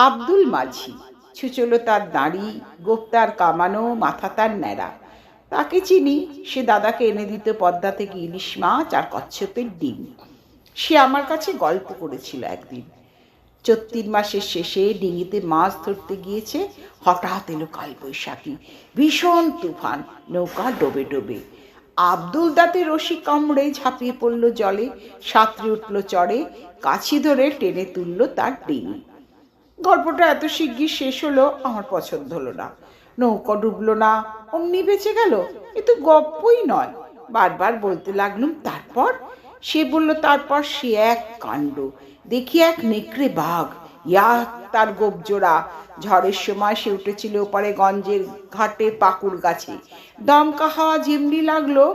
আব্দুল মাঝি, ছুচলো তার দাড়ি, গোঁফ তার কামানো, মাথা তার ন্যাড়া। তাকে চিনি, সে দাদাকে এনে দিত পদ্মা থেকে ইলিশ মাছ আর কচ্ছপের ডিম। সে আমার কাছে গল্প করেছিল একদিন। চৈত্র মাসের শেষে ডিঙিতে মাছ ধরতে গিয়েছে, হঠাৎ এলো কালবৈশাখী, ভীষণ তুফান, নৌকা ডোবে ডোবে। আব্দুল দাঁতে রশি কামড়ে ঝাঁপিয়ে পড়ল জলে, সাঁতরে উঠল চড়ে, কাছি ধরে টেনে তুলল তার ডিঙি। গল্পটা এত শিগগির শেষ হলো, আমার পছন্দ হলো না। নৌকা ডুবলো না, অমনি বেঁচে গেল, এ তো গল্পই নয়। বারবার বলতে লাগলুম তারপর। সে বলল তারপর সে এক কাণ্ড। দেখি এক নেকড়ে বাঘ, ইয়া তার গোপজোড়া। ঝড়ের সময় সে উঠেছিল ওপারে গঞ্জের ঘাটে পাকুড় গাছে। দমকা হাওয়া যেমনি লাগলো,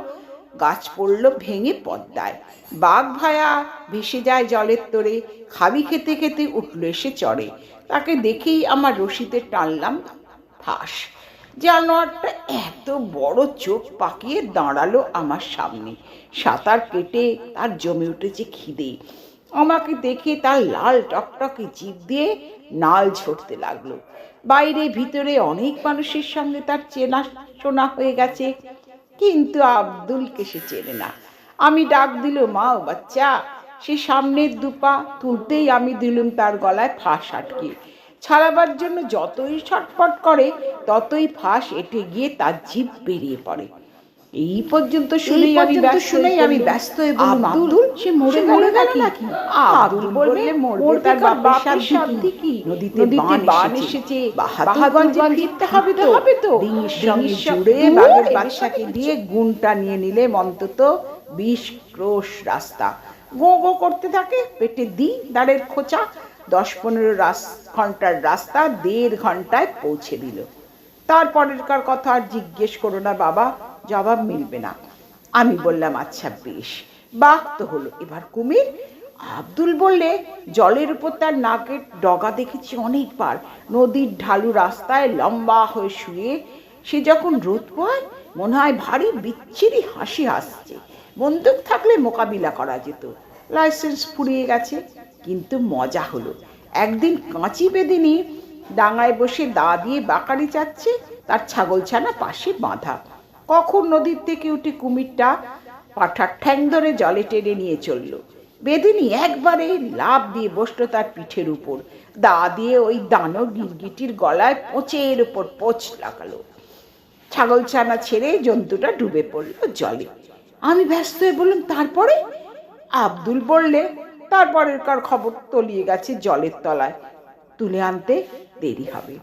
গাছ পড়ল ভেঙে পদ্মায়। বাঘ ভায়া ভেসে যায় জলের তোরে, খাবি খেতে খেতে উঠল এসে চড়ে। তাকে দেখেই আমার রশিতে টানলাম ফাঁস। জানোয়ারটা এত বড় চোখ পাকিয়ে দাঁড়ালো আমার সামনে। সাঁতার কেটে তার জমে উঠেছে খিদে। আমাকে দেখে তার লাল টকটকে জিভ দিয়ে নাল ঝরতে লাগলো। বাইরে ভিতরে অনেক মানুষের সঙ্গে তার চেনা শোনা হয়ে গেছে, কিন্তু আব্দুলকে সে চেনে না। আমি ডাক দিল, মা ও বাচ্চা। সে সামনের দুপা তুলতেই আমি দিলুম তার গলায় ফাঁস আটকে। ছাড়াবার জন্য যতই ছটফট করে ততই ফাঁস এঁটে গিয়ে তার জিভ বেরিয়ে পড়ে। এই পর্যন্ত শুনেই আমি ব্যস্ত হয়ে বললাম, আব্দুল সে মরে গেল নাকি? আব্দুল বললে মরবে তার বাপের সাধ্য কি? নদীতে বান এসেছে, বাহাদুরগঞ্জে ফিরতে হবে তো। ডিঙির সঙ্গে জুড়ে বাঘের বাচ্চাকে দিয়ে গুণটা নিয়ে নিলে অন্তত 20 ক্রোশ রাস্তা। গো গো করতে থাকে, পেটে দিই দাঁড়ের খোঁচা। 10-15 ঘন্টার রাস্তা 1.5 ঘন্টায় পৌঁছে দিল। তারপরেরকার কথা আর জিজ্ঞেস করো না বাবা, জবাব মিলবে না। আমি বললাম, আচ্ছা বেশ। বাঘ তো হলো, এবার কুমির? আব্দুল বললে, জলের উপর তার নাকের ডগা দেখেছি অনেকবার। নদীর ঢালু রাস্তায় লম্বা হয়ে শুয়ে সে যখন রোদ পোহায়, মনে হয় ভারী বিচ্ছিরি হাসি হাসছে। বন্দুক থাকলে মোকাবিলা করা যেত। লাইসেন্স ফুরিয়ে গেছে, কিন্তু মজা হলো। একদিন কাঁচি বেদিনী ডাঙায় বসে দা দিয়ে বাকারি চাচ্ছে, তার ছাগলছানা পাশে বাঁধা। কখন নদীর থেকে উঠে কুমিরটা পাঠার ঠ্যাং ধরে জলে টেনে নিয়ে চলল। বেদিনী একবারে লাফ দিয়ে বসলো তার পিঠের উপর, দা দিয়ে ওই দানো গিরগিটির গলায় পোঁচের উপর পোঁচ লাগালো। ছাগলছানা ছেড়ে জন্তুটা ডুবে পড়ল জলে। আমি ব্যস্ত হয়ে বললাম, তারপরে? আব্দুল বললে, তারপরেরকার খবর তলিয়ে গেছে জলের তলায়, তুলে আনতে দেরি হবে।